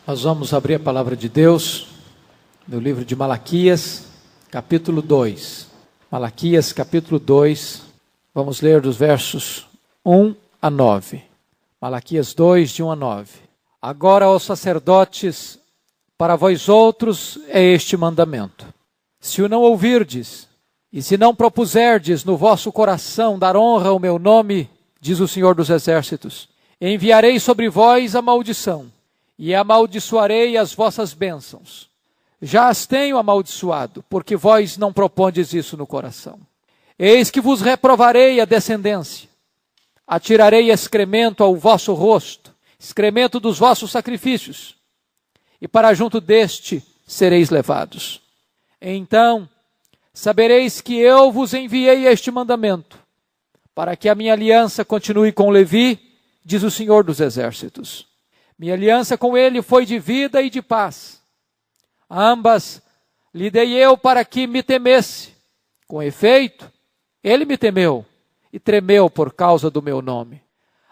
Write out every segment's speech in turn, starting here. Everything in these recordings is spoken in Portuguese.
Nós vamos abrir a palavra de Deus no livro de Malaquias, capítulo 2. Malaquias, capítulo 2, vamos ler dos versos 1 a 9. Malaquias 2, de 1 a 9. Agora, ó sacerdotes, para vós outros é este mandamento. Se o não ouvirdes, e se não propuserdes no vosso coração dar honra ao meu nome, diz o Senhor dos Exércitos, enviarei sobre vós a maldição, e amaldiçoarei as vossas bênçãos. Já as tenho amaldiçoado, porque vós não propondes isso no coração. Eis que vos reprovarei a descendência, atirarei excremento ao vosso rosto, excremento dos vossos sacrifícios, e para junto deste sereis levados. Então sabereis que eu vos enviei este mandamento, para que a minha aliança continue com Levi, diz o Senhor dos Exércitos. Minha aliança com ele foi de vida e de paz. Ambas lhe dei eu para que me temesse. Com efeito, ele me temeu e tremeu por causa do meu nome.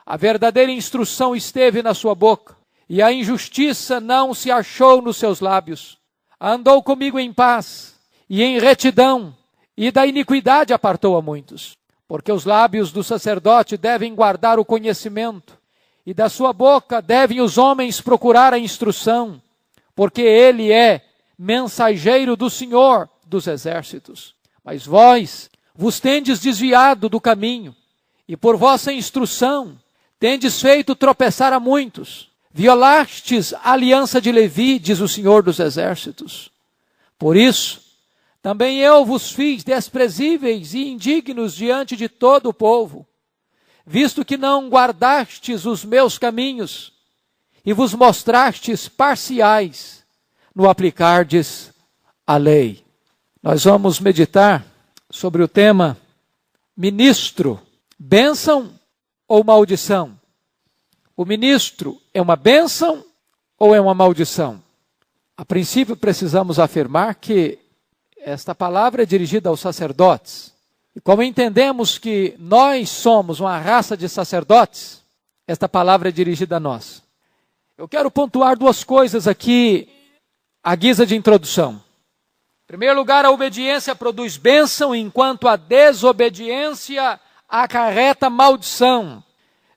A verdadeira instrução esteve na sua boca, e a injustiça não se achou nos seus lábios. Andou comigo em paz e em retidão, e da iniquidade apartou a muitos. Porque os lábios do sacerdote devem guardar o conhecimento, e da sua boca devem os homens procurar a instrução, porque ele é mensageiro do Senhor dos Exércitos. Mas vós vos tendes desviado do caminho, e por vossa instrução tendes feito tropeçar a muitos. Violastes a aliança de Levi, diz o Senhor dos Exércitos. Por isso, também eu vos fiz desprezíveis e indignos diante de todo o povo, visto que não guardastes os meus caminhos e vos mostrastes parciais no aplicardes a lei. Nós vamos meditar sobre o tema ministro, bênção ou maldição? O ministro é uma bênção ou é uma maldição? A princípio precisamos afirmar que esta palavra é dirigida aos sacerdotes. E como entendemos que nós somos uma raça de sacerdotes, esta palavra é dirigida a nós. Eu quero pontuar duas coisas aqui à guisa de introdução. Em primeiro lugar, a obediência produz bênção, enquanto a desobediência acarreta maldição.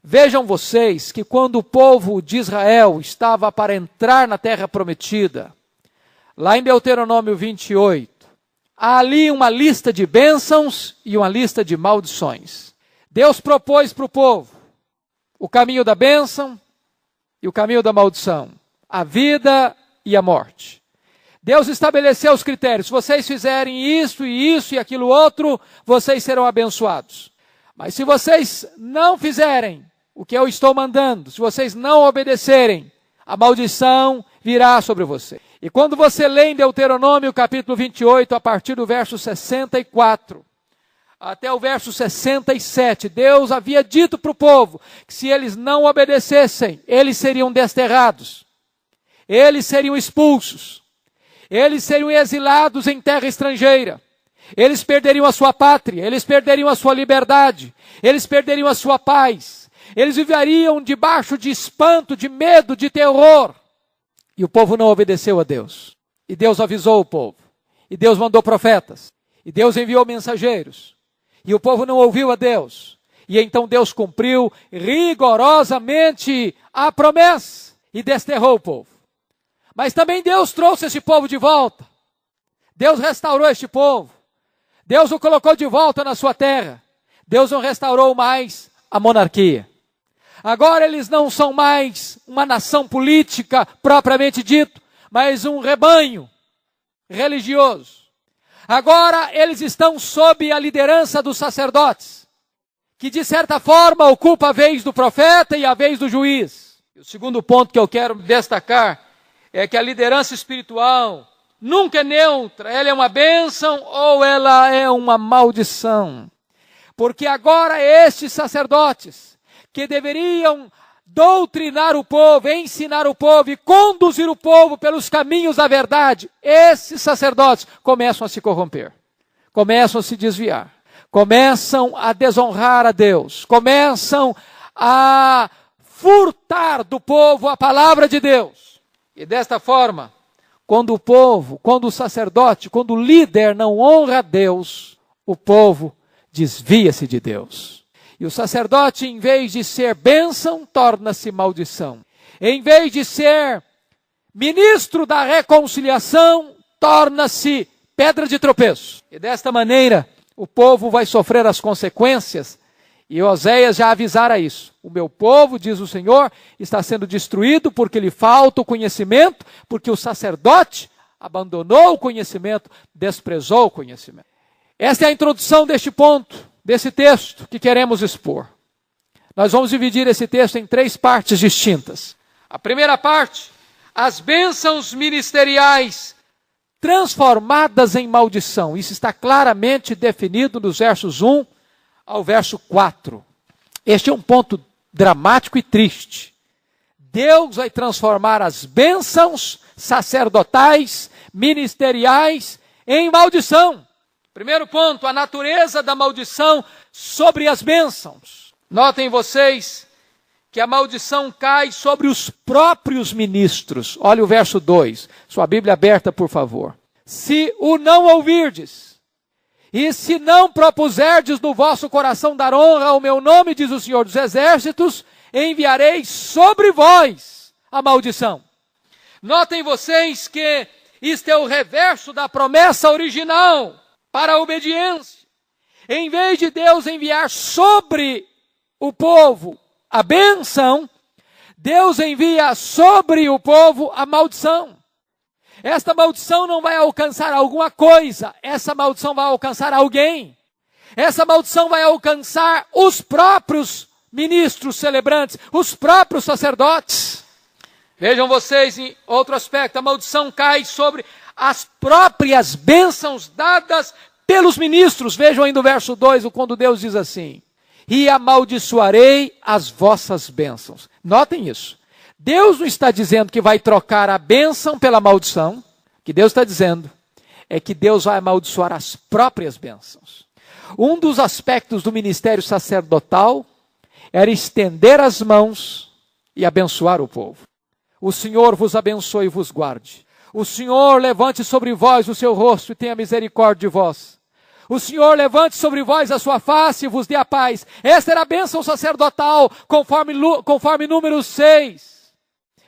Vejam vocês que quando o povo de Israel estava para entrar na terra prometida, lá em Deuteronômio 28, há ali uma lista de bênçãos e uma lista de maldições. Deus propôs para o povo o caminho da bênção e o caminho da maldição, a vida e a morte. Deus estabeleceu os critérios: se vocês fizerem isso e aquilo outro, vocês serão abençoados. Mas se vocês não fizerem o que eu estou mandando, se vocês não obedecerem, a maldição virá sobre você. E quando você lê em Deuteronômio capítulo 28, a partir do verso 64, até o verso 67, Deus havia dito para o povo que se eles não obedecessem, eles seriam desterrados, eles seriam expulsos, eles seriam exilados em terra estrangeira, eles perderiam a sua pátria, eles perderiam a sua liberdade, eles perderiam a sua paz, eles viveriam debaixo de espanto, de medo, de terror. E o povo não obedeceu a Deus. E Deus avisou o povo. E Deus mandou profetas. E Deus enviou mensageiros. E o povo não ouviu a Deus. E então Deus cumpriu rigorosamente a promessa e desterrou o povo. Mas também Deus trouxe esse povo de volta. Deus restaurou este povo. Deus o colocou de volta na sua terra. Deus não restaurou mais a monarquia. Agora eles não são mais uma nação política propriamente dito, mas um rebanho religioso. Agora eles estão sob a liderança dos sacerdotes, que de certa forma ocupa a vez do profeta e a vez do juiz. E o segundo ponto que eu quero destacar é que a liderança espiritual nunca é neutra, ela é uma bênção ou ela é uma maldição. Porque agora estes sacerdotes, que deveriam doutrinar o povo, ensinar o povo e conduzir o povo pelos caminhos da verdade, esses sacerdotes começam a se corromper, começam a se desviar, começam a desonrar a Deus, começam a furtar do povo a palavra de Deus. E desta forma, quando o povo, quando o sacerdote, quando o líder não honra a Deus, o povo desvia-se de Deus. E o sacerdote, em vez de ser bênção, torna-se maldição. Em vez de ser ministro da reconciliação, torna-se pedra de tropeço. E desta maneira, o povo vai sofrer as consequências. E Oséias já avisara isso. O meu povo, diz o Senhor, está sendo destruído porque lhe falta o conhecimento, porque o sacerdote abandonou o conhecimento, desprezou o conhecimento. Esta é a introdução deste ponto, desse texto que queremos expor. Nós vamos dividir esse texto em 3 partes distintas. A primeira parte, as bênçãos ministeriais transformadas em maldição. Isso está claramente definido nos versos 1 ao verso 4. Este é um ponto dramático e triste. Deus vai transformar as bênçãos sacerdotais, ministeriais, em maldição. Primeiro ponto, a natureza da maldição sobre as bênçãos. Notem vocês que a maldição cai sobre os próprios ministros. Olha o verso 2. Sua Bíblia aberta, por favor. Se o não ouvirdes, e se não propuserdes no vosso coração dar honra ao meu nome, diz o Senhor dos Exércitos, enviarei sobre vós a maldição. Notem vocês que isto é o reverso da promessa original para a obediência. Em vez de Deus enviar sobre o povo a bênção, Deus envia sobre o povo a maldição. Esta maldição não vai alcançar alguma coisa, essa maldição vai alcançar alguém. Essa maldição vai alcançar os próprios ministros celebrantes, os próprios sacerdotes. Vejam vocês, em outro aspecto, a maldição cai sobre as próprias bênçãos dadas pelos ministros. Vejam ainda o verso 2, quando Deus diz assim: e amaldiçoarei as vossas bênçãos. Notem isso. Deus não está dizendo que vai trocar a bênção pela maldição. O que Deus está dizendo é que Deus vai amaldiçoar as próprias bênçãos. Um dos aspectos do ministério sacerdotal era estender as mãos e abençoar o povo. O Senhor vos abençoe e vos guarde. O Senhor levante sobre vós o seu rosto e tenha misericórdia de vós. O Senhor levante sobre vós a sua face e vos dê a paz. Esta era a bênção sacerdotal, conforme Números 6.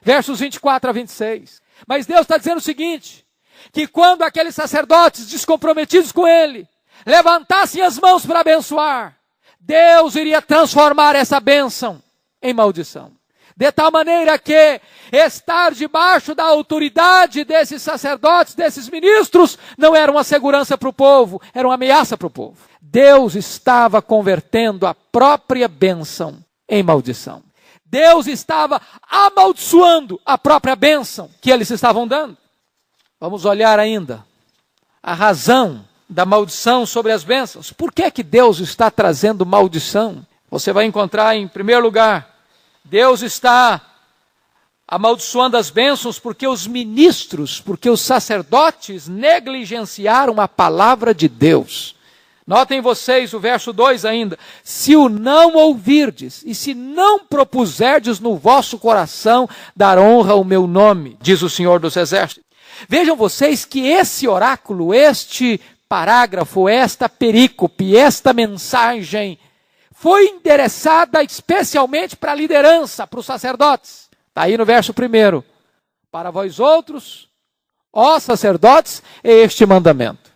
Versos 24 a 26. Mas Deus está dizendo o seguinte, que quando aqueles sacerdotes descomprometidos com Ele levantassem as mãos para abençoar, Deus iria transformar essa bênção em maldição. De tal maneira que estar debaixo da autoridade desses sacerdotes, desses ministros, não era uma segurança para o povo, era uma ameaça para o povo. Deus estava convertendo a própria bênção em maldição. Deus estava amaldiçoando a própria bênção que eles estavam dando. Vamos olhar ainda a razão da maldição sobre as bênçãos. Por que que Deus está trazendo maldição? Você vai encontrar, em primeiro lugar, Deus está amaldiçoando as bênçãos porque os ministros, porque os sacerdotes negligenciaram a palavra de Deus. Notem vocês o verso 2 ainda. Se o não ouvirdes e se não propuserdes no vosso coração dar honra ao meu nome, diz o Senhor dos Exércitos. Vejam vocês que esse oráculo, este parágrafo, esta perícope, esta mensagem foi endereçada especialmente para a liderança, para os sacerdotes. Está aí no verso 1. Para vós outros, ó sacerdotes, é este mandamento.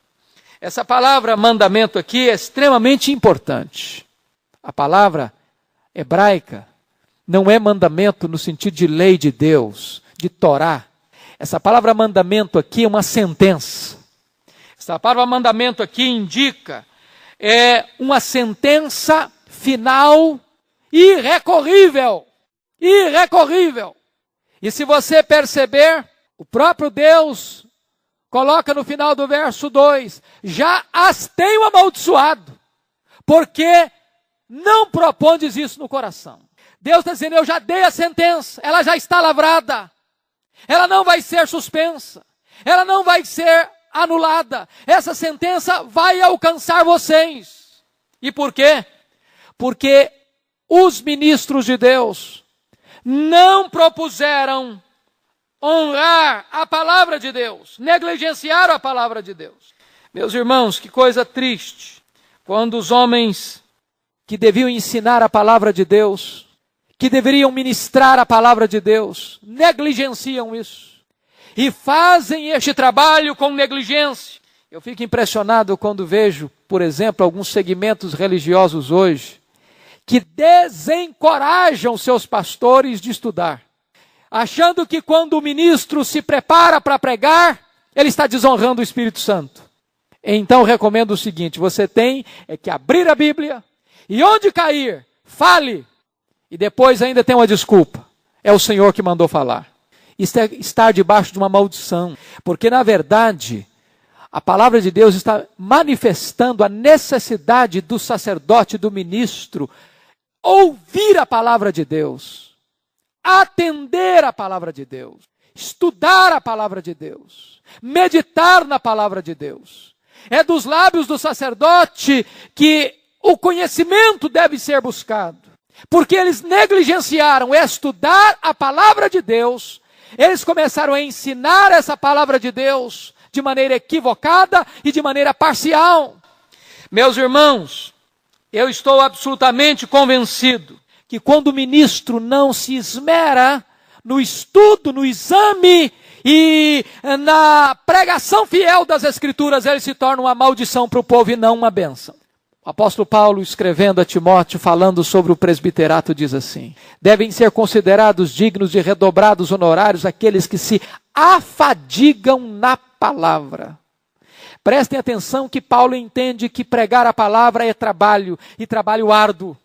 Essa palavra mandamento aqui é extremamente importante. A palavra hebraica não é mandamento no sentido de lei de Deus, de Torá. Essa palavra mandamento aqui é uma sentença. Essa palavra mandamento aqui indica uma sentença final irrecorrível. Irrecorrível. E se você perceber, o próprio Deus coloca no final do verso 2, já as tenho amaldiçoado, porque não propondes isso no coração. Deus está dizendo, eu já dei a sentença, ela já está lavrada, ela não vai ser suspensa, ela não vai ser anulada, essa sentença vai alcançar vocês. E por quê? Porque os ministros de Deus não propuseram honrar a palavra de Deus, negligenciar a palavra de Deus. Meus irmãos, que coisa triste, quando os homens que deviam ensinar a palavra de Deus, que deveriam ministrar a palavra de Deus, negligenciam isso e fazem este trabalho com negligência. Eu fico impressionado quando vejo, por exemplo, alguns segmentos religiosos hoje, que desencorajam seus pastores de estudar, achando que quando o ministro se prepara para pregar, ele está desonrando o Espírito Santo. Então recomendo o seguinte: você tem que abrir a Bíblia, e onde cair, fale, e depois ainda tem uma desculpa: é o Senhor que mandou falar. Isso é estar debaixo de uma maldição, porque na verdade a palavra de Deus está manifestando a necessidade do sacerdote, do ministro, ouvir a palavra de Deus, atender a palavra de Deus, estudar a palavra de Deus, meditar na palavra de Deus. É dos lábios do sacerdote que o conhecimento deve ser buscado, porque eles negligenciaram estudar a palavra de Deus, eles começaram a ensinar essa palavra de Deus de maneira equivocada e de maneira parcial. Meus irmãos, eu estou absolutamente convencido que quando o ministro não se esmera no estudo, no exame e na pregação fiel das Escrituras, ele se torna uma maldição para o povo e não uma bênção. O apóstolo Paulo, escrevendo a Timóteo, falando sobre o presbiterato, diz assim: devem ser considerados dignos de redobrados honorários aqueles que se afadigam na palavra. Prestem atenção que Paulo entende que pregar a palavra é trabalho, e trabalho árduo.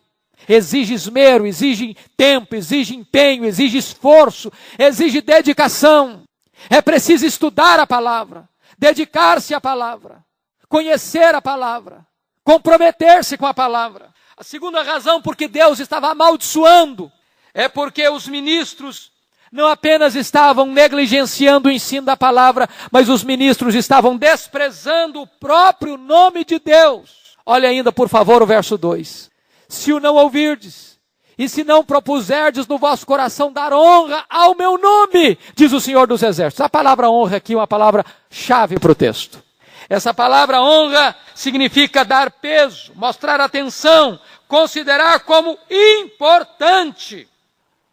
Exige esmero, exige tempo, exige empenho, exige esforço, exige dedicação. É preciso estudar a palavra, dedicar-se à palavra, conhecer a palavra, comprometer-se com a palavra. A segunda razão por que Deus estava amaldiçoando é porque os ministros não apenas estavam negligenciando o ensino da palavra, mas os ministros estavam desprezando o próprio nome de Deus. Olha ainda, por favor, o verso 2. Se o não ouvirdes, e se não propuserdes no vosso coração dar honra ao meu nome, diz o Senhor dos Exércitos. A palavra honra aqui é uma palavra-chave para o texto. Essa palavra honra significa dar peso, mostrar atenção, considerar como importante.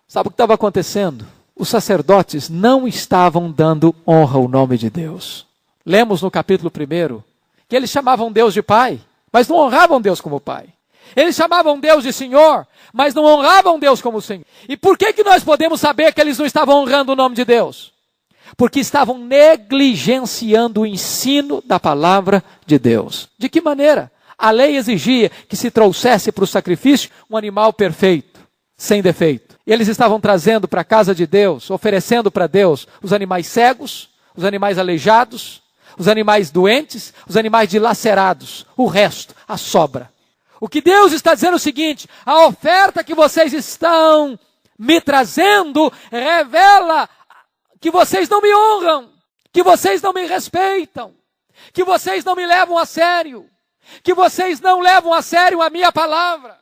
Sabe o que estava acontecendo? Os sacerdotes não estavam dando honra ao nome de Deus. Lemos no capítulo 1 que eles chamavam Deus de Pai, mas não honravam Deus como Pai. Eles chamavam Deus de Senhor, mas não honravam Deus como Senhor. E por que nós podemos saber que eles não estavam honrando o nome de Deus? Porque estavam negligenciando o ensino da palavra de Deus. De que maneira? A lei exigia que se trouxesse para o sacrifício um animal perfeito, sem defeito. E eles estavam trazendo para a casa de Deus, oferecendo para Deus os animais cegos, os animais aleijados, os animais doentes, os animais dilacerados, o resto, a sobra. O que Deus está dizendo é o seguinte: a oferta que vocês estão me trazendo revela que vocês não me honram, que vocês não me respeitam, que vocês não me levam a sério, que vocês não levam a sério a minha palavra.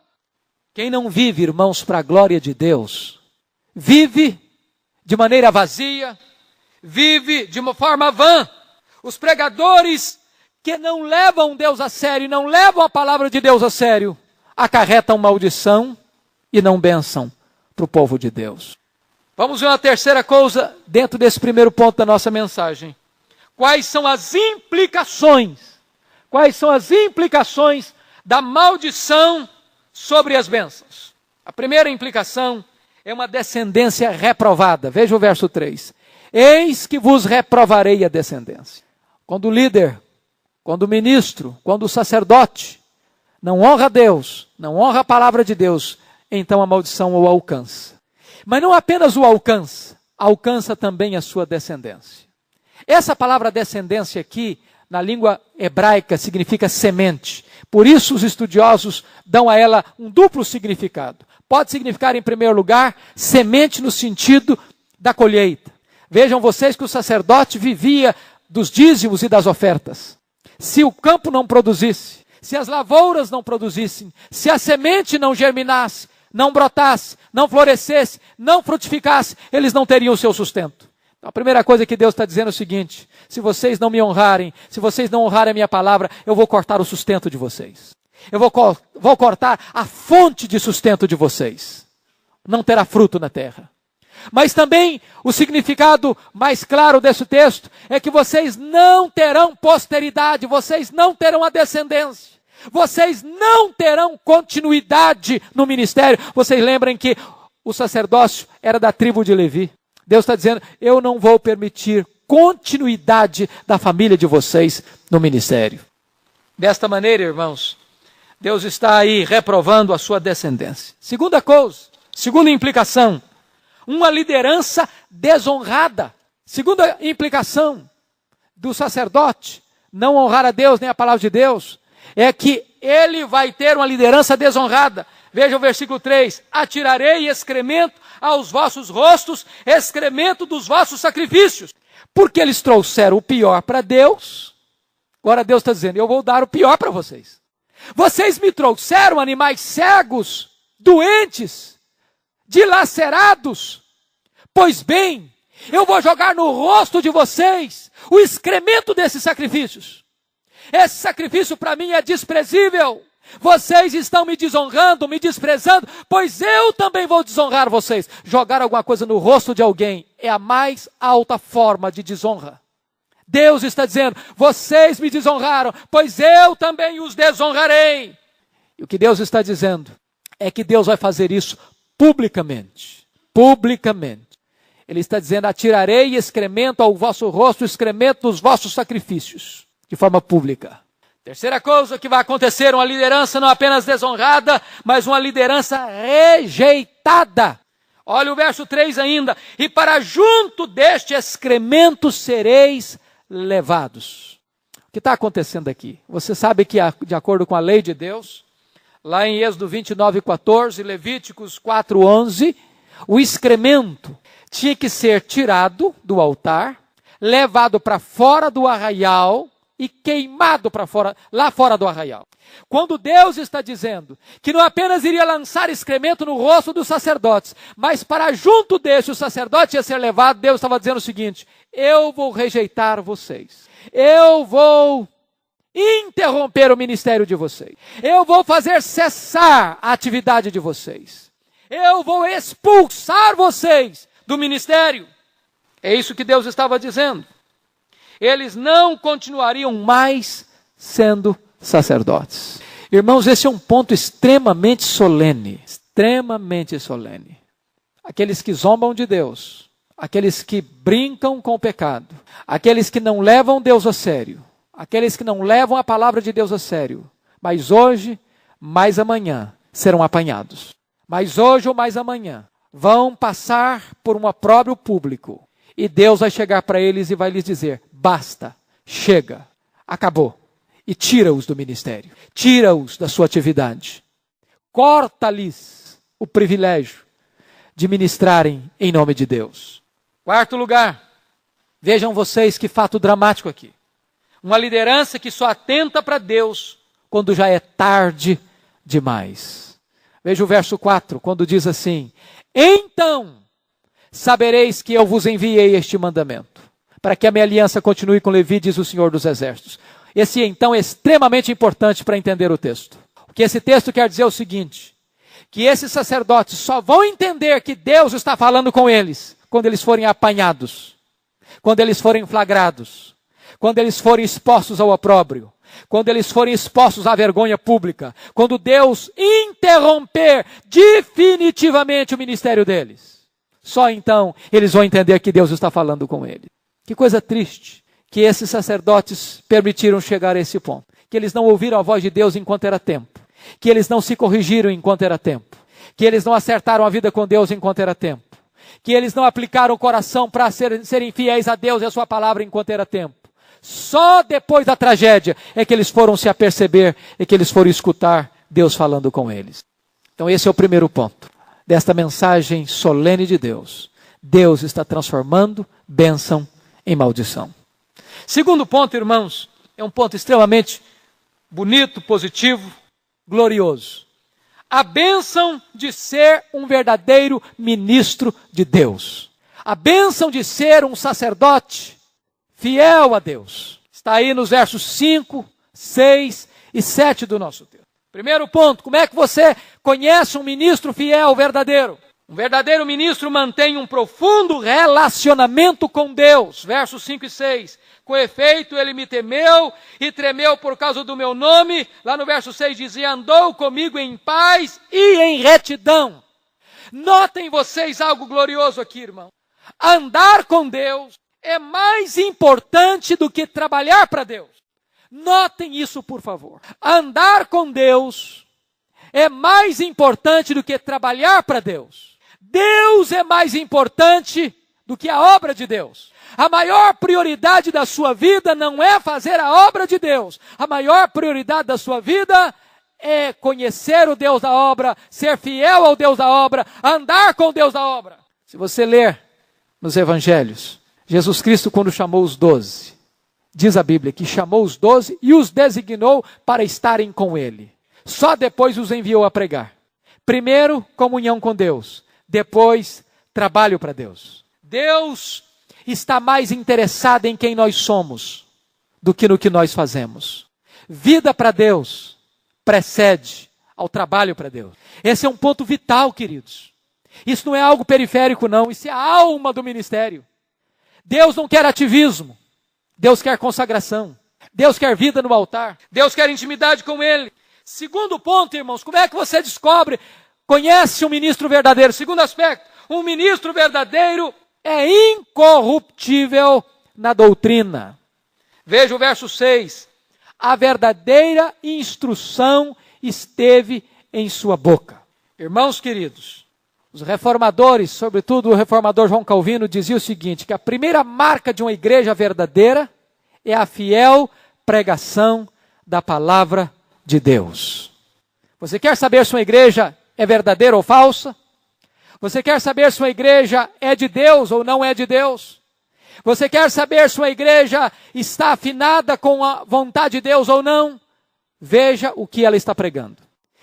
Quem não vive, irmãos, para a glória de Deus, vive de maneira vazia, vive de uma forma vã. Os pregadores que não levam Deus a sério, não levam a palavra de Deus a sério, acarretam maldição e não bênção para o povo de Deus. Vamos ver uma terceira coisa dentro desse primeiro ponto da nossa mensagem. Quais são as implicações? Quais são as implicações da maldição sobre as bênçãos? A primeira implicação é uma descendência reprovada. Veja o verso 3. Eis que vos reprovarei a descendência. Quando o líder, quando o ministro, quando o sacerdote não honra Deus, não honra a palavra de Deus, então a maldição o alcança. Mas não apenas o alcança, alcança também a sua descendência. Essa palavra descendência aqui, na língua hebraica, significa semente. Por isso os estudiosos dão a ela um duplo significado. Pode significar, em primeiro lugar, semente no sentido da colheita. Vejam vocês que o sacerdote vivia dos dízimos e das ofertas. Se o campo não produzisse, se as lavouras não produzissem, se a semente não germinasse, não brotasse, não florescesse, não frutificasse, eles não teriam o seu sustento. Então, a primeira coisa que Deus está dizendo é o seguinte: se vocês não me honrarem, se vocês não honrarem a minha palavra, eu vou cortar o sustento de vocês. Eu vou cortar a fonte de sustento de vocês. Não terá fruto na terra. Mas também o significado mais claro desse texto é que vocês não terão posteridade, vocês não terão a descendência, vocês não terão continuidade no ministério. Vocês lembram que o sacerdócio era da tribo de Levi. Deus está dizendo: eu não vou permitir continuidade da família de vocês no ministério. Desta maneira, irmãos, Deus está aí reprovando a sua descendência. Segunda coisa, segunda implicação, uma liderança desonrada. Segunda implicação do sacerdote não honrar a Deus nem a palavra de Deus é que ele vai ter uma liderança desonrada. Veja o versículo 3: atirarei excremento aos vossos rostos, excremento dos vossos sacrifícios. Porque eles trouxeram o pior para Deus, agora Deus está dizendo: eu vou dar o pior para vocês. Vocês me trouxeram animais cegos, doentes, dilacerados. Pois bem, eu vou jogar no rosto de vocês o excremento desses sacrifícios. Esse sacrifício para mim é desprezível. Vocês estão me desonrando, me desprezando, pois eu também vou desonrar vocês. Jogar alguma coisa no rosto de alguém é a mais alta forma de desonra. Deus está dizendo: vocês me desonraram, pois eu também os desonrarei. E o que Deus está dizendo é que Deus vai fazer isso publicamente. Publicamente. Ele está dizendo: atirarei excremento ao vosso rosto, excremento dos vossos sacrifícios, de forma pública. Terceira coisa que vai acontecer: uma liderança não apenas desonrada, mas uma liderança rejeitada. Olha o verso 3 ainda: e para junto deste excremento sereis levados. O que está acontecendo aqui? Você sabe que, de acordo com a lei de Deus, lá em Êxodo 29:14, Levíticos 4:11, o excremento tinha que ser tirado do altar, levado para fora do arraial e queimado para fora, lá fora do arraial. Quando Deus está dizendo que não apenas iria lançar excremento no rosto dos sacerdotes, mas para junto deste o sacerdote ia ser levado, Deus estava dizendo o seguinte: eu vou rejeitar vocês. Eu vou interromper o ministério de vocês. Eu vou fazer cessar a atividade de vocês. Eu vou expulsar vocês do ministério. É isso que Deus estava dizendo. Eles não continuariam mais sendo sacerdotes. Irmãos, esse é um ponto extremamente solene. Extremamente solene. Aqueles que zombam de Deus, aqueles que brincam com o pecado, aqueles que não levam Deus a sério, aqueles que não levam a palavra de Deus a sério, mas hoje, mais amanhã, serão apanhados. Mas hoje ou mais amanhã, vão passar por um opróbrio público. E Deus vai chegar para eles e vai lhes dizer: basta, chega, acabou. E tira-os do ministério, tira-os da sua atividade. Corta-lhes o privilégio de ministrarem em nome de Deus. Quarto lugar, vejam vocês que fato dramático aqui. Uma liderança que só atenta para Deus quando já é tarde demais. Veja o verso 4, quando diz assim: então sabereis que eu vos enviei este mandamento, para que a minha aliança continue com Levi, diz o Senhor dos Exércitos. Esse então é extremamente importante para entender o texto. O que esse texto quer dizer é o seguinte: que esses sacerdotes só vão entender que Deus está falando com eles quando eles forem apanhados, quando eles forem flagrados, quando eles forem expostos ao opróbrio, quando eles forem expostos à vergonha pública, quando Deus interromper definitivamente o ministério deles. Só então eles vão entender que Deus está falando com eles. Que coisa triste que esses sacerdotes permitiram chegar a esse ponto. Que eles não ouviram a voz de Deus enquanto era tempo. Que eles não se corrigiram enquanto era tempo. Que eles não acertaram a vida com Deus enquanto era tempo. Que eles não aplicaram o coração para serem fiéis a Deus e a sua palavra enquanto era tempo. Só depois da tragédia é que eles foram se aperceber e que eles foram escutar Deus falando com eles. Então esse é o primeiro ponto desta mensagem solene de Deus. Deus está transformando bênção em maldição. Segundo ponto, irmãos, é um ponto extremamente bonito, positivo, glorioso. A bênção de ser um verdadeiro ministro de Deus. A bênção de ser um sacerdote fiel a Deus. Está aí nos versos 5, 6 e 7 do nosso texto. Primeiro ponto, como é que você conhece um ministro fiel, verdadeiro? Um verdadeiro ministro mantém um profundo relacionamento com Deus. Versos 5 e 6. Com efeito, ele me temeu e tremeu por causa do meu nome. Lá no verso 6 dizia, andou comigo em paz e em retidão. Notem vocês algo glorioso aqui, irmão. Andar com Deus é mais importante do que trabalhar para Deus. Notem isso, por favor. Andar com Deus é mais importante do que trabalhar para Deus. Deus é mais importante do que a obra de Deus. A maior prioridade da sua vida não é fazer a obra de Deus. A maior prioridade da sua vida é conhecer o Deus da obra, ser fiel ao Deus da obra, andar com o Deus da obra. Se você ler nos evangelhos, Jesus Cristo, quando chamou os 12, diz a Bíblia que chamou os 12 e os designou para estarem com ele. Só depois os enviou a pregar. Primeiro, comunhão com Deus. Depois, trabalho para Deus. Deus está mais interessado em quem nós somos do que no que nós fazemos. Vida para Deus precede ao trabalho para Deus. Esse é um ponto vital, queridos. Isso não é algo periférico, não. Isso é a alma do ministério. Deus não quer ativismo. Deus quer consagração. Deus quer vida no altar. Deus quer intimidade com Ele. Segundo ponto, irmãos, como é que você descobre, conhece um ministro verdadeiro? Segundo aspecto, um ministro verdadeiro é incorruptível na doutrina. Veja o verso 6. A verdadeira instrução esteve em sua boca. Irmãos queridos, os reformadores, sobretudo o reformador João Calvino, dizia o seguinte, que a primeira marca de uma igreja verdadeira é a fiel pregação da palavra de Deus. Você quer saber se uma igreja é verdadeira ou falsa? Você quer saber se uma igreja é de Deus ou não é de Deus? Você quer saber se uma igreja está afinada com a vontade de Deus ou não? Veja o que ela está pregando.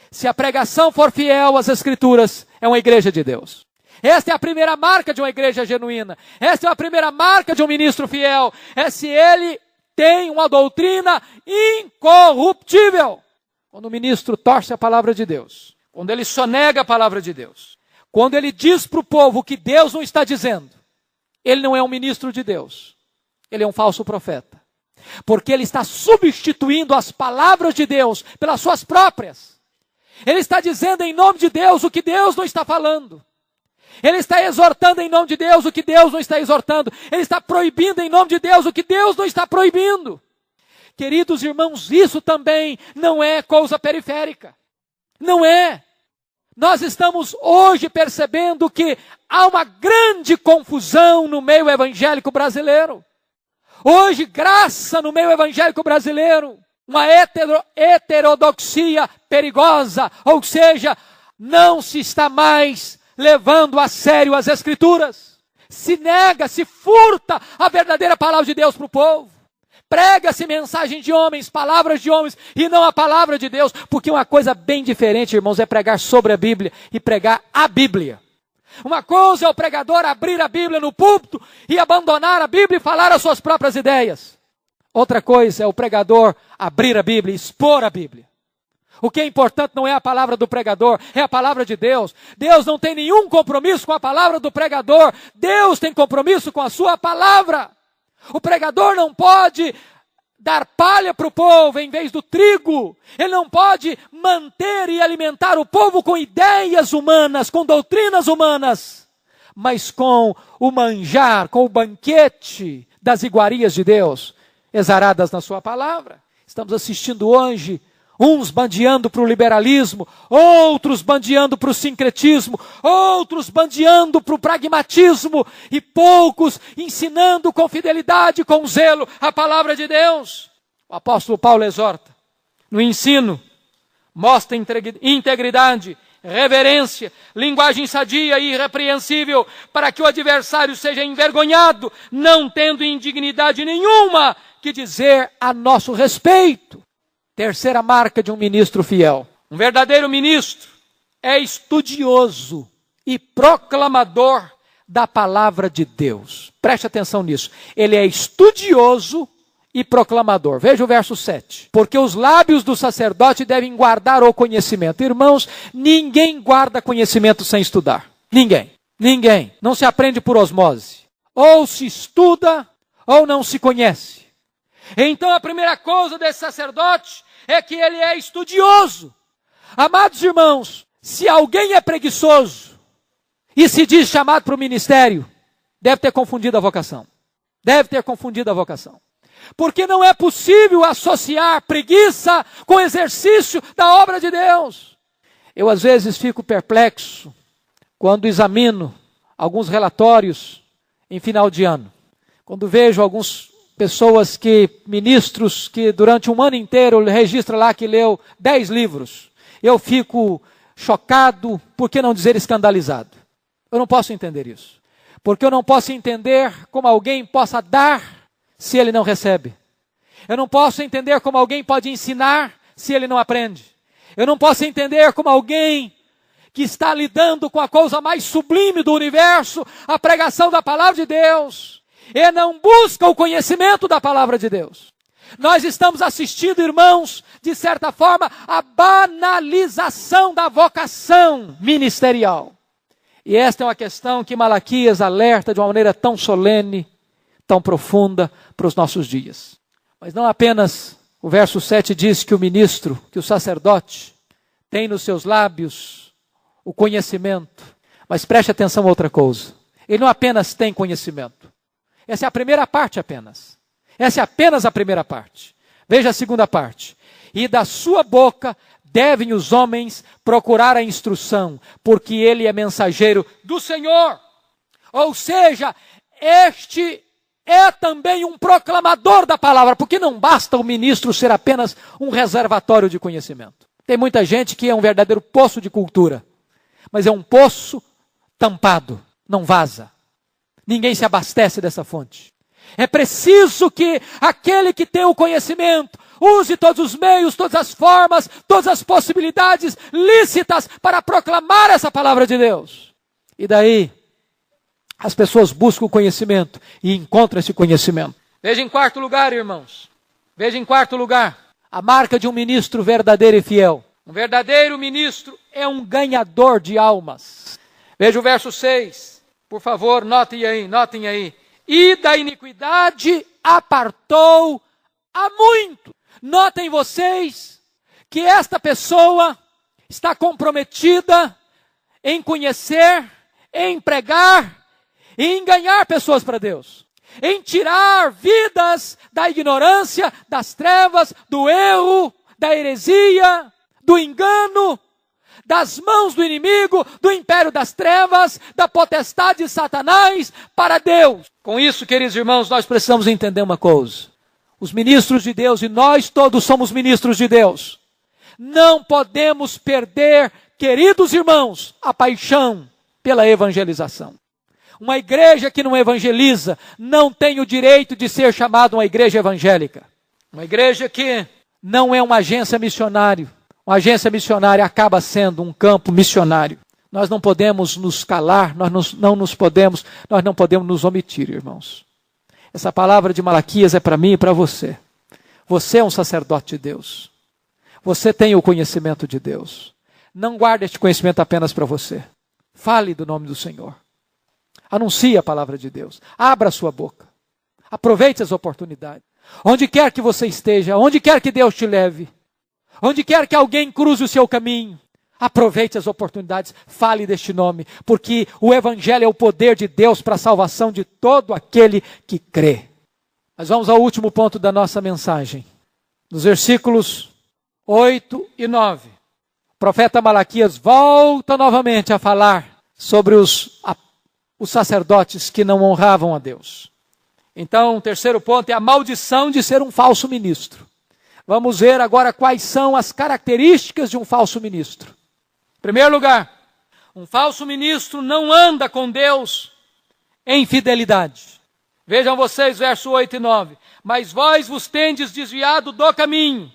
Se a pregação for fiel às Escrituras, é uma igreja de Deus. Esta é a primeira marca de uma igreja genuína. Esta é a primeira marca de um ministro fiel. É se ele tem uma doutrina incorruptível. Quando o ministro torce a palavra de Deus, quando ele sonega a palavra de Deus, quando ele diz para o povo que Deus não está dizendo, ele não é um ministro de Deus. Ele é um falso profeta. Porque ele está substituindo as palavras de Deus pelas suas próprias. Ele está dizendo em nome de Deus o que Deus não está falando. Ele está exortando em nome de Deus o que Deus não está exortando. Ele está proibindo em nome de Deus o que Deus não está proibindo. Queridos irmãos, isso também não é coisa periférica. Não é. Nós estamos hoje percebendo que há uma grande confusão no meio evangélico brasileiro. Hoje, graça no meio evangélico brasileiro, uma heterodoxia perigosa, ou seja, não se está mais levando a sério as Escrituras. Se nega, se furta a verdadeira palavra de Deus para o povo. Prega-se mensagem de homens, palavras de homens, e não a palavra de Deus, porque uma coisa bem diferente, irmãos, é pregar sobre a Bíblia e pregar a Bíblia. Uma coisa é o pregador abrir a Bíblia no púlpito e abandonar a Bíblia e falar as suas próprias ideias. Outra coisa é o pregador abrir a Bíblia e expor a Bíblia. O que é importante não é a palavra do pregador, é a palavra de Deus. Deus não tem nenhum compromisso com a palavra do pregador. Deus tem compromisso com a sua palavra. O pregador não pode dar palha para o povo em vez do trigo. Ele não pode manter e alimentar o povo com ideias humanas, com doutrinas humanas, mas com o manjar, com o banquete das iguarias de Deus, exaradas na sua palavra. Estamos assistindo hoje uns bandeando para o liberalismo, outros bandeando para o sincretismo, outros bandeando para o pragmatismo e poucos ensinando com fidelidade, com zelo a palavra de Deus. O apóstolo Paulo exorta no ensino, mostra integridade, reverência, linguagem sadia e irrepreensível, para que o adversário seja envergonhado, não tendo indignidade nenhuma que dizer a nosso respeito. Terceira marca de um ministro fiel. Um verdadeiro ministro é estudioso e proclamador da palavra de Deus. Preste atenção nisso. Ele é estudioso e proclamador. Veja o verso 7. Porque os lábios do sacerdote devem guardar o conhecimento. Irmãos, ninguém guarda conhecimento sem estudar. Ninguém. Ninguém. Não se aprende por osmose. Ou se estuda, ou não se conhece. Então a primeira coisa desse sacerdote é que ele é estudioso. Amados irmãos, se alguém é preguiçoso e se diz chamado para o ministério, deve ter confundido a vocação. Deve ter confundido a vocação. Porque não é possível associar preguiça com exercício da obra de Deus. Eu às vezes fico perplexo quando examino alguns relatórios em final de ano. Quando vejo algumas pessoas ministros que durante um ano inteiro registra lá que leu 10 livros. Eu fico chocado, por que não dizer escandalizado? Eu não posso entender isso. Porque eu não posso entender como alguém possa dar se ele não recebe. Eu não posso entender como alguém pode ensinar se ele não aprende. Eu não posso entender como alguém que está lidando com a coisa mais sublime do universo, a pregação da palavra de Deus, e não busca o conhecimento da palavra de Deus. Nós estamos assistindo, irmãos, de certa forma, a banalização da vocação ministerial. E esta é uma questão que Malaquias alerta de uma maneira tão solene, tão profunda para os nossos dias. Mas não apenas o verso 7 diz que o ministro, que o sacerdote, tem nos seus lábios o conhecimento. Mas preste atenção a outra coisa. Ele não apenas tem conhecimento. Essa é a primeira parte apenas. Essa é apenas a primeira parte. Veja a segunda parte. E da sua boca devem os homens procurar a instrução, porque ele é mensageiro do Senhor. Ou seja, este é também um proclamador da palavra, porque não basta o ministro ser apenas um reservatório de conhecimento. Tem muita gente que é um verdadeiro poço de cultura, mas é um poço tampado, não vaza. Ninguém se abastece dessa fonte. É preciso que aquele que tem o conhecimento use todos os meios, todas as formas, todas as possibilidades lícitas para proclamar essa palavra de Deus. E daí, as pessoas buscam o conhecimento e encontram esse conhecimento. Veja em quarto lugar, irmãos. Veja em quarto lugar, a marca de um ministro verdadeiro e fiel. Um verdadeiro ministro é um ganhador de almas. Veja o verso 6. Por favor, notem aí. E da iniquidade apartou a muito. Notem vocês que esta pessoa está comprometida em conhecer, em pregar, em ganhar pessoas para Deus. Em tirar vidas da ignorância, das trevas, do erro, da heresia, do engano, das mãos do inimigo, do império das trevas, da potestade de Satanás para Deus. Com isso, queridos irmãos, nós precisamos entender uma coisa. Os ministros de Deus, e nós todos somos ministros de Deus, não podemos perder, queridos irmãos, a paixão pela evangelização. Uma igreja que não evangeliza não tem o direito de ser chamada uma igreja evangélica. Uma igreja que não é uma agência missionária. Uma agência missionária acaba sendo um campo missionário. Nós não podemos nos calar, nós não podemos nos omitir, irmãos. Essa palavra de Malaquias é para mim e para você. Você é um sacerdote de Deus. Você tem o conhecimento de Deus. Não guarde este conhecimento apenas para você. Fale do nome do Senhor. Anuncie a palavra de Deus. Abra a sua boca. Aproveite as oportunidades. Onde quer que você esteja, onde quer que Deus te leve, onde quer que alguém cruze o seu caminho, aproveite as oportunidades, fale deste nome, porque o Evangelho é o poder de Deus para a salvação de todo aquele que crê. Mas vamos ao último ponto da nossa mensagem. Nos versículos 8 e 9. O profeta Malaquias volta novamente a falar sobre os sacerdotes que não honravam a Deus. Então, o terceiro ponto é a maldição de ser um falso ministro. Vamos ver agora quais são as características de um falso ministro. Em primeiro lugar, um falso ministro não anda com Deus em fidelidade. Vejam vocês, verso 8 e 9. Mas vós vos tendes desviado do caminho.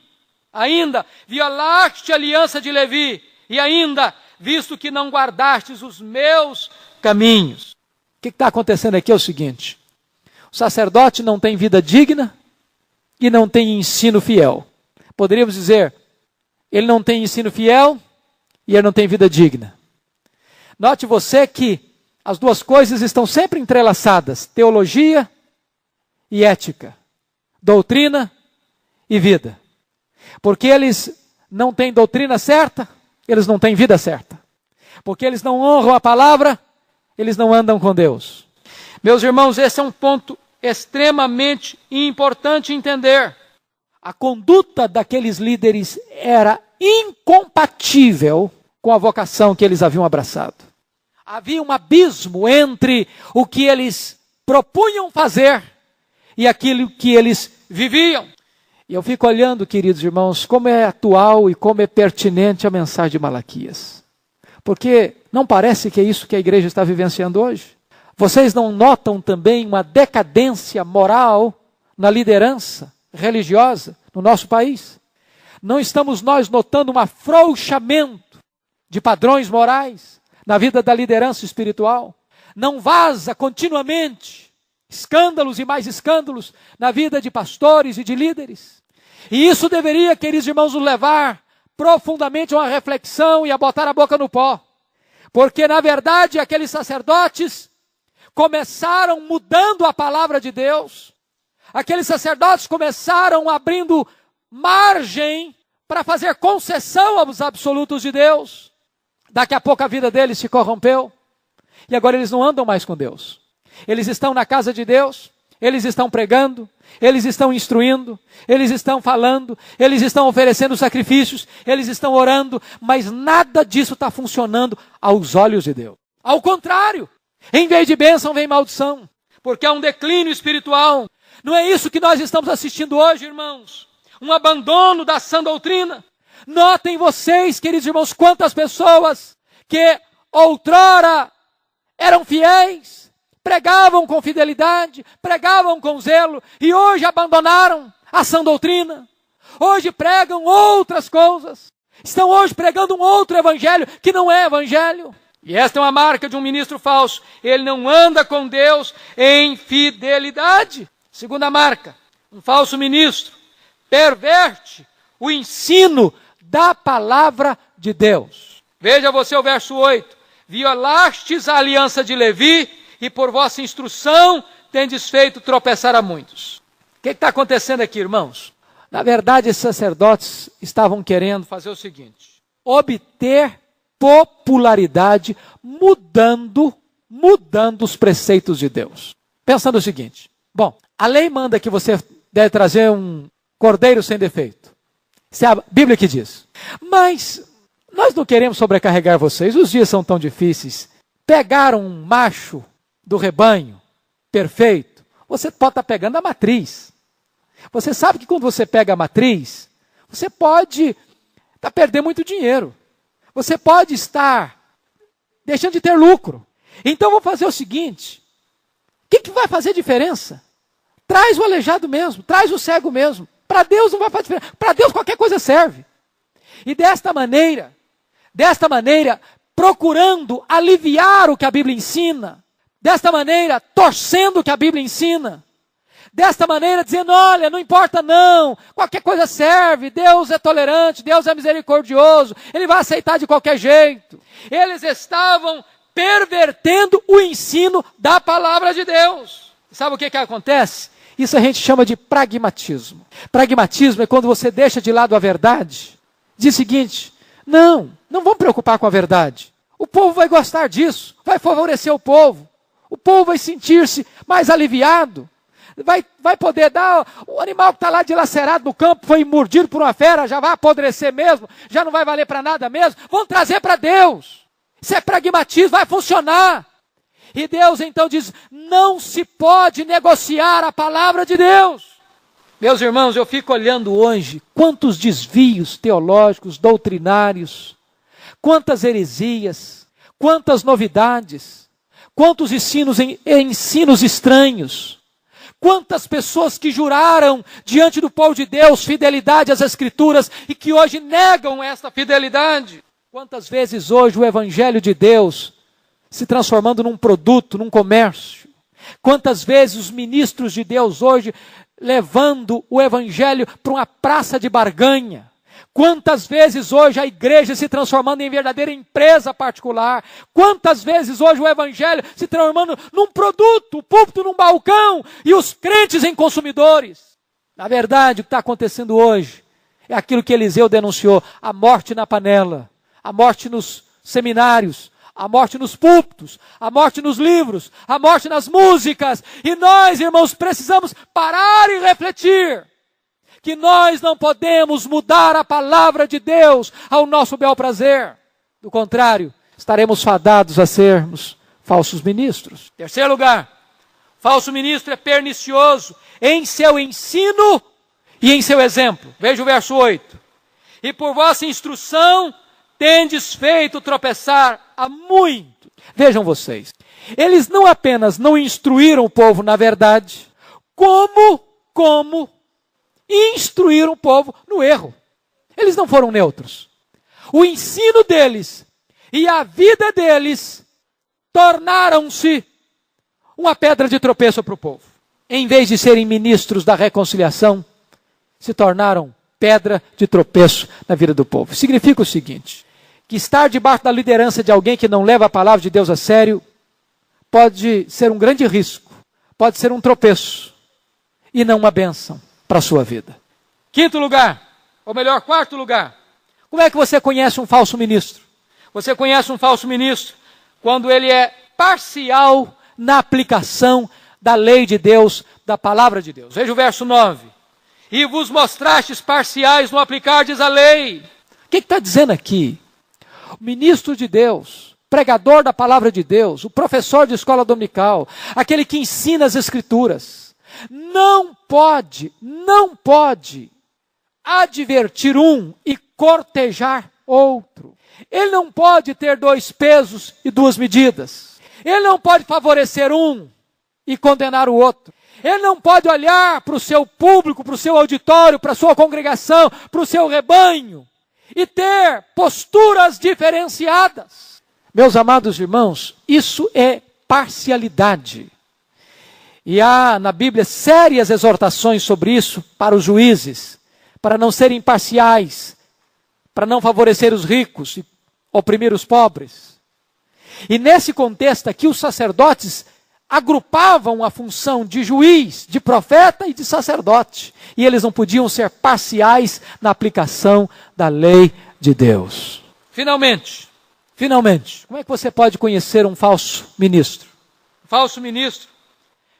Ainda, violaste a aliança de Levi. E ainda, visto que não guardastes os meus caminhos. que está acontecendo aqui é o seguinte: o sacerdote não tem vida digna e não tem ensino fiel. Poderíamos dizer, ele não tem ensino fiel e ele não tem vida digna. Note você que as duas coisas estão sempre entrelaçadas: teologia e ética, doutrina e vida. Porque eles não têm doutrina certa, eles não têm vida certa. Porque eles não honram a palavra, eles não andam com Deus. Meus irmãos, esse é um ponto extremamente importante entender. A conduta daqueles líderes era incompatível com a vocação que eles haviam abraçado. Havia um abismo entre o que eles propunham fazer e aquilo que eles viviam. E eu fico olhando, queridos irmãos, como é atual e como é pertinente a mensagem de Malaquias. Porque não parece que é isso que a igreja está vivenciando hoje? Vocês não notam também uma decadência moral na liderança religiosa no nosso país? Não estamos nós notando um afrouxamento de padrões morais na vida da liderança espiritual? Não vaza continuamente escândalos e mais escândalos na vida de pastores e de líderes? E isso deveria, queridos irmãos, nos levar profundamente a uma reflexão e a botar a boca no pó. Porque, na verdade, aqueles sacerdotes começaram mudando a palavra de Deus. Aqueles sacerdotes começaram abrindo margem para fazer concessão aos absolutos de Deus. Daqui a pouco a vida deles se corrompeu. E agora eles não andam mais com Deus. Eles estão na casa de Deus, eles estão pregando, eles estão instruindo, eles estão falando, eles estão oferecendo sacrifícios, eles estão orando, mas nada disso está funcionando aos olhos de Deus. Ao contrário, em vez de bênção vem maldição, porque há um declínio espiritual. Não é isso que nós estamos assistindo hoje, irmãos? Um abandono da sã doutrina. Notem vocês, queridos irmãos, quantas pessoas que outrora eram fiéis, pregavam com fidelidade, pregavam com zelo, e hoje abandonaram a sã doutrina. Hoje pregam outras coisas. Estão hoje pregando um outro evangelho que não é evangelho. E esta é uma marca de um ministro falso. Ele não anda com Deus em fidelidade. Segunda marca, um falso ministro perverte o ensino da palavra de Deus. Veja você o verso 8. Violastes a aliança de Levi, e por vossa instrução tendes feito tropeçar a muitos. O que está acontecendo aqui, irmãos? Na verdade, esses sacerdotes estavam querendo fazer o seguinte: obter popularidade mudando os preceitos de Deus. Pensando o seguinte: bom, a lei manda que você deve trazer um cordeiro sem defeito. Isso é a Bíblia que diz. Mas nós não queremos sobrecarregar vocês, os dias são tão difíceis. Pegar um macho do rebanho perfeito, você pode estar pegando a matriz. Você sabe que quando você pega a matriz, você pode perder muito dinheiro. Você pode estar deixando de ter lucro. Então vou fazer o seguinte: o que vai fazer diferença? Traz o aleijado mesmo, traz o cego mesmo. Para Deus não vai fazer diferença. Para Deus qualquer coisa serve. E desta maneira, procurando aliviar o que a Bíblia ensina, desta maneira, torcendo o que a Bíblia ensina, desta maneira, dizendo: olha, não importa não, qualquer coisa serve, Deus é tolerante, Deus é misericordioso, Ele vai aceitar de qualquer jeito. Eles estavam pervertendo o ensino da palavra de Deus. Sabe o que acontece? Isso a gente chama de pragmatismo. Pragmatismo é quando você deixa de lado a verdade. Diz o seguinte: não vamos preocupar com a verdade. O povo vai gostar disso, vai favorecer o povo vai sentir-se mais aliviado, vai poder dar, o animal que está lá dilacerado no campo, foi mordido por uma fera, já vai apodrecer mesmo, já não vai valer para nada mesmo, vão trazer para Deus. Isso é pragmatismo, vai funcionar. E Deus então diz: não se pode negociar a palavra de Deus. Meus irmãos, eu fico olhando hoje quantos desvios teológicos, doutrinários, quantas heresias, quantas novidades, quantos ensinos estranhos, quantas pessoas que juraram diante do povo de Deus fidelidade às Escrituras e que hoje negam essa fidelidade. Quantas vezes hoje o Evangelho de Deus se transformando num produto, num comércio. Quantas vezes os ministros de Deus hoje levando o evangelho para uma praça de barganha. Quantas vezes hoje a igreja se transformando em verdadeira empresa particular. Quantas vezes hoje o evangelho se transformando num produto, o púlpito num balcão e os crentes em consumidores. Na verdade, o que está acontecendo hoje é aquilo que Eliseu denunciou, a morte na panela, a morte nos seminários, a morte nos púlpitos, a morte nos livros, a morte nas músicas. E nós, irmãos, precisamos parar e refletir que nós não podemos mudar a palavra de Deus ao nosso bel prazer. Do contrário, estaremos fadados a sermos falsos ministros. Terceiro lugar, falso ministro é pernicioso em seu ensino e em seu exemplo. Veja o verso 8. E por vossa instrução tendes feito tropeçar a muito. Vejam vocês, eles não apenas não instruíram o povo na verdade, como instruíram o povo no erro. Eles não foram neutros. O ensino deles e a vida deles tornaram-se uma pedra de tropeço para o povo. Em vez de serem ministros da reconciliação, se tornaram pedra de tropeço na vida do povo. Significa o seguinte, que estar debaixo da liderança de alguém que não leva a palavra de Deus a sério pode ser um grande risco, pode ser um tropeço e não uma bênção para a sua vida. Quinto lugar, ou melhor, quarto lugar. Como é que você conhece um falso ministro? Você conhece um falso ministro quando ele é parcial na aplicação da lei de Deus, da palavra de Deus. Veja o verso 9. E vos mostrastes parciais no aplicardes a lei. O que está dizendo aqui? O ministro de Deus, pregador da palavra de Deus, o professor de escola dominical, aquele que ensina as escrituras, não pode advertir um e cortejar outro. Ele não pode ter dois pesos e duas medidas. Ele não pode favorecer um e condenar o outro. Ele não pode olhar para o seu público, para o seu auditório, para a sua congregação, para o seu rebanho e ter posturas diferenciadas. Meus amados irmãos, isso é parcialidade. E há na Bíblia sérias exortações sobre isso para os juízes, para não serem parciais, para não favorecer os ricos e oprimir os pobres. E nesse contexto aqui, os sacerdotes agrupavam a função de juiz, de profeta e de sacerdote. E eles não podiam ser parciais na aplicação da lei de Deus. Finalmente, como é que você pode conhecer um falso ministro? Um falso ministro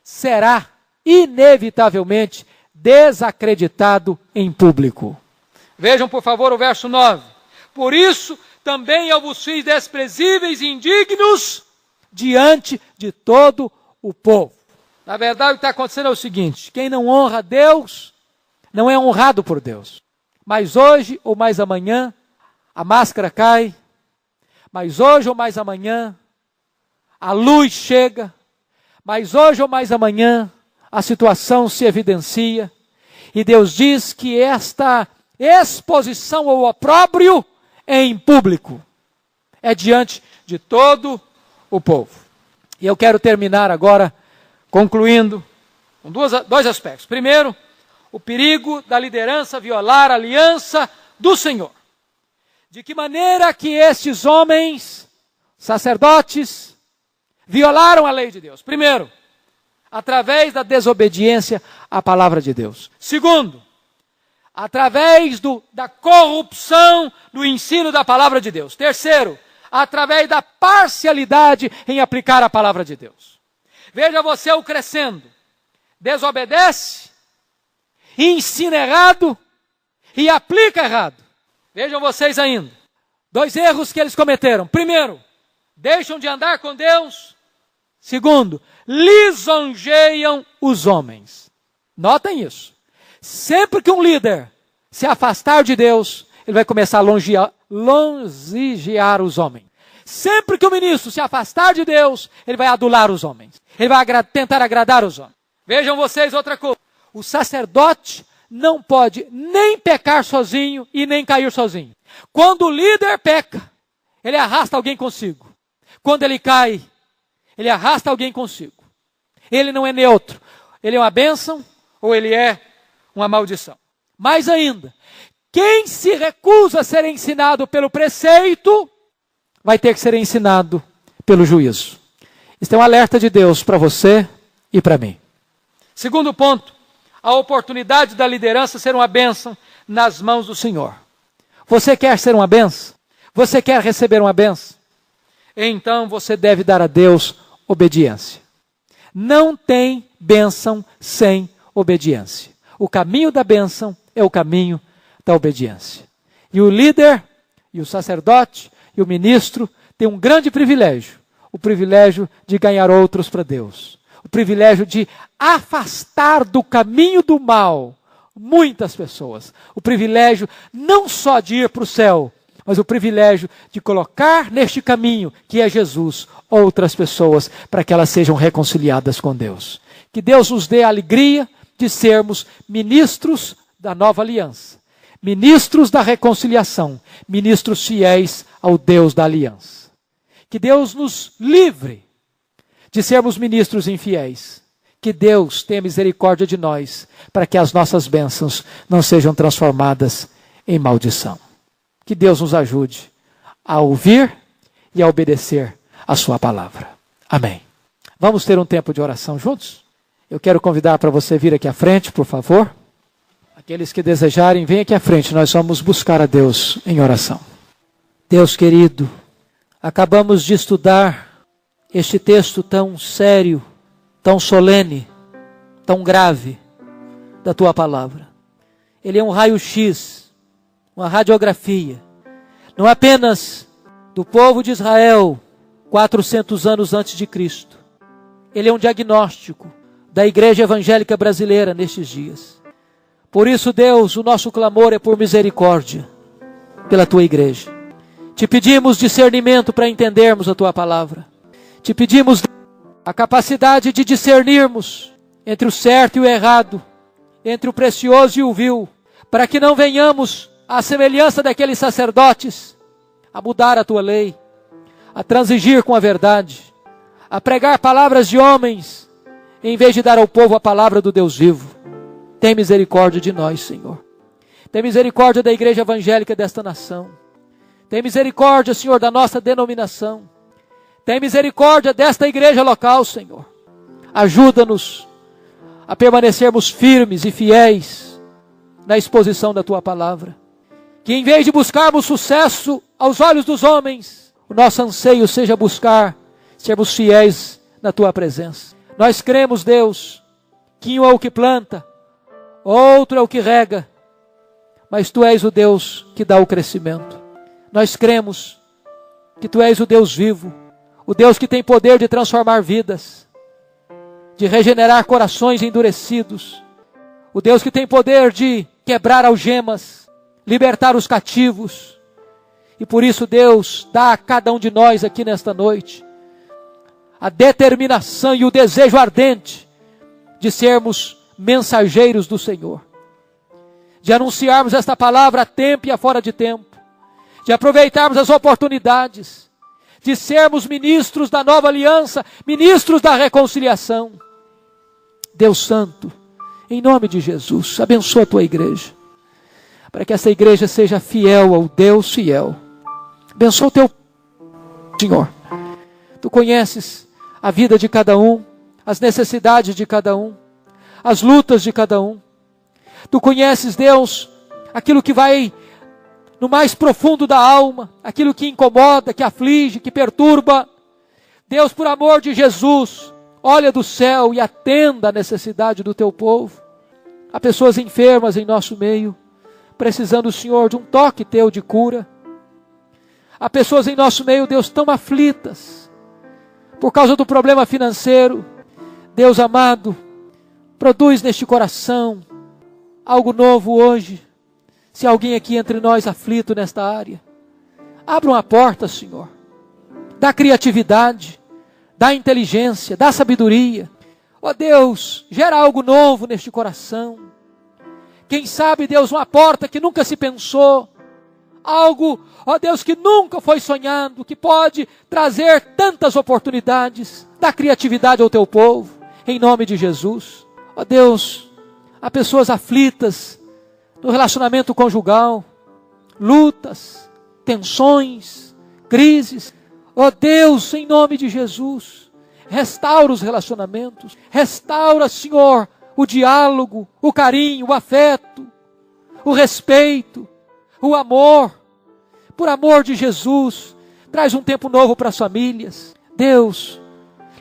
será inevitavelmente desacreditado em público. Vejam, por favor, o verso 9. Por isso, também eu vos fiz desprezíveis e indignos diante de todo o povo. Na verdade, o que está acontecendo é o seguinte, quem não honra a Deus, não é honrado por Deus. Mas hoje ou mais amanhã, a máscara cai, mas hoje ou mais amanhã, a luz chega, mas hoje ou mais amanhã, a situação se evidencia, e Deus diz que esta exposição ao opróbrio é em público, é diante de todo o povo. E eu quero terminar agora, concluindo, com dois aspectos. Primeiro, o perigo da liderança violar a aliança do Senhor. De que maneira que estes homens, sacerdotes, violaram a lei de Deus? Primeiro, através da desobediência à palavra de Deus. Segundo, através da corrupção do ensino da palavra de Deus. Terceiro, através da parcialidade em aplicar a palavra de Deus. Veja você o crescendo. Desobedece, ensina errado e aplica errado. Vejam vocês ainda. Dois erros que eles cometeram. Primeiro, deixam de andar com Deus. Segundo, lisonjeiam os homens. Notem isso. Sempre que um líder se afastar de Deus, ele vai começar a longear os homens. Sempre que o ministro se afastar de Deus, ele vai adular os homens. Ele vai tentar agradar os homens. Vejam vocês outra coisa. O sacerdote não pode nem pecar sozinho e nem cair sozinho. Quando o líder peca, ele arrasta alguém consigo. Quando ele cai, ele arrasta alguém consigo. Ele não é neutro. Ele é uma bênção ou ele é uma maldição. Mais ainda, quem se recusa a ser ensinado pelo preceito, vai ter que ser ensinado pelo juízo. Isso é um alerta de Deus para você e para mim. Segundo ponto, a oportunidade da liderança ser uma bênção nas mãos do Senhor. Você quer ser uma bênção? Você quer receber uma bênção? Então você deve dar a Deus obediência. Não tem bênção sem obediência. O caminho da bênção é o caminho da obediência. E o líder, e o sacerdote, e o ministro têm um grande privilégio. O privilégio de ganhar outros para Deus. O privilégio de afastar do caminho do mal muitas pessoas. O privilégio não só de ir para o céu, mas o privilégio de colocar neste caminho, que é Jesus, outras pessoas, para que elas sejam reconciliadas com Deus. Que Deus nos dê a alegria de sermos ministros da nova aliança, ministros da reconciliação, ministros fiéis ao Deus da aliança. Que Deus nos livre de sermos ministros infiéis. Que Deus tenha misericórdia de nós, para que as nossas bênçãos não sejam transformadas em maldição. Que Deus nos ajude a ouvir e a obedecer a sua palavra. Amém. Vamos ter um tempo de oração juntos? Eu quero convidar para você vir aqui à frente, por favor. Aqueles que desejarem, venham aqui à frente. Nós vamos buscar a Deus em oração. Deus querido, acabamos de estudar este texto tão sério, tão solene, tão grave da tua palavra. Ele é um raio-x, uma radiografia, não apenas do povo de Israel 400 anos antes de Cristo. Ele é um diagnóstico da igreja evangélica brasileira nestes dias. Por isso, Deus, o nosso clamor é por misericórdia pela tua igreja. Te pedimos discernimento para entendermos a tua palavra. Te pedimos a capacidade de discernirmos entre o certo e o errado, entre o precioso e o vil, para que não venhamos à semelhança daqueles sacerdotes, a mudar a tua lei, a transigir com a verdade, a pregar palavras de homens, em vez de dar ao povo a palavra do Deus vivo. Tem misericórdia de nós, Senhor. Tem misericórdia da igreja evangélica desta nação. Tem misericórdia, Senhor, da nossa denominação. Tem misericórdia desta igreja local, Senhor. Ajuda-nos a permanecermos firmes e fiéis na exposição da tua palavra. Que em vez de buscarmos sucesso aos olhos dos homens, o nosso anseio seja buscar sermos fiéis na tua presença. Nós cremos, Deus, que um é o que planta, outro é o que rega, mas tu és o Deus que dá o crescimento. Nós cremos que tu és o Deus vivo, o Deus que tem poder de transformar vidas, de regenerar corações endurecidos, o Deus que tem poder de quebrar algemas, libertar os cativos. E por isso, Deus, dá a cada um de nós aqui nesta noite a determinação e o desejo ardente de sermos mensageiros do Senhor, de anunciarmos esta palavra a tempo e a fora de tempo, de aproveitarmos as oportunidades, de sermos ministros da nova aliança, ministros da reconciliação. Deus Santo, em nome de Jesus, abençoa a tua igreja, para que essa igreja seja fiel ao Deus fiel. Abençoa o teu Senhor. Tu conheces a vida de cada um, as necessidades de cada um, as lutas de cada um. Tu conheces, Deus, aquilo que vai no mais profundo da alma, aquilo que incomoda, que aflige, que perturba. Deus, por amor de Jesus, olha do céu e atenda a necessidade do teu povo. Há pessoas enfermas em nosso meio, precisando, Senhor, de um toque teu de cura. Há pessoas em nosso meio, Deus, tão aflitas por causa do problema financeiro. Deus amado, produz neste coração algo novo hoje. Se alguém aqui entre nós aflito nesta área, abra uma porta, Senhor. Dá criatividade, dá inteligência, dá sabedoria. Ó Deus, gera algo novo neste coração. Quem sabe, Deus, uma porta que nunca se pensou, algo, ó Deus, que nunca foi sonhado, que pode trazer tantas oportunidades. Dá criatividade ao teu povo, em nome de Jesus. Ó Deus, há pessoas aflitas no relacionamento conjugal, lutas, tensões, crises. Ó Deus, em nome de Jesus, restaura os relacionamentos, restaura, Senhor, o diálogo, o carinho, o afeto, o respeito, o amor. Por amor de Jesus, traz um tempo novo para as famílias. Deus,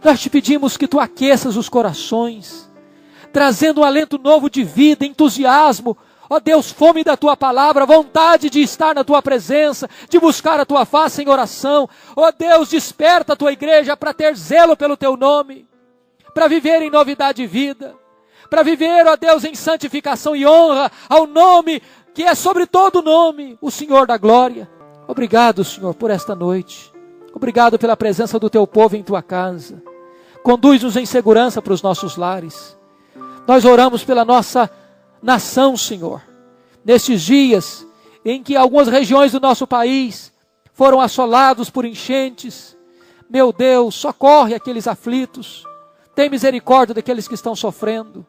nós te pedimos que tu aqueças os corações, trazendo um alento novo de vida, entusiasmo, ó Deus, fome da tua palavra, vontade de estar na tua presença, de buscar a tua face em oração. Ó Deus, desperta a tua igreja para ter zelo pelo teu nome, para viver em novidade de vida, para viver, ó Deus, em santificação e honra ao nome que é sobre todo nome, o Senhor da glória. Obrigado, Senhor, por esta noite. Obrigado pela presença do teu povo em tua casa. Conduz-nos em segurança para os nossos lares. Nós oramos pela nossa nação, Senhor, nestes dias em que algumas regiões do nosso país foram assolados por enchentes. Meu Deus, socorre aqueles aflitos. Tem misericórdia daqueles que estão sofrendo.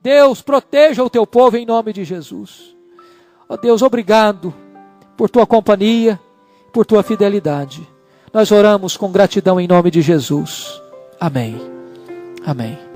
Deus, proteja o teu povo em nome de Jesus. Ó Deus, obrigado por tua companhia, por tua fidelidade. Nós oramos com gratidão em nome de Jesus. Amém. Amém.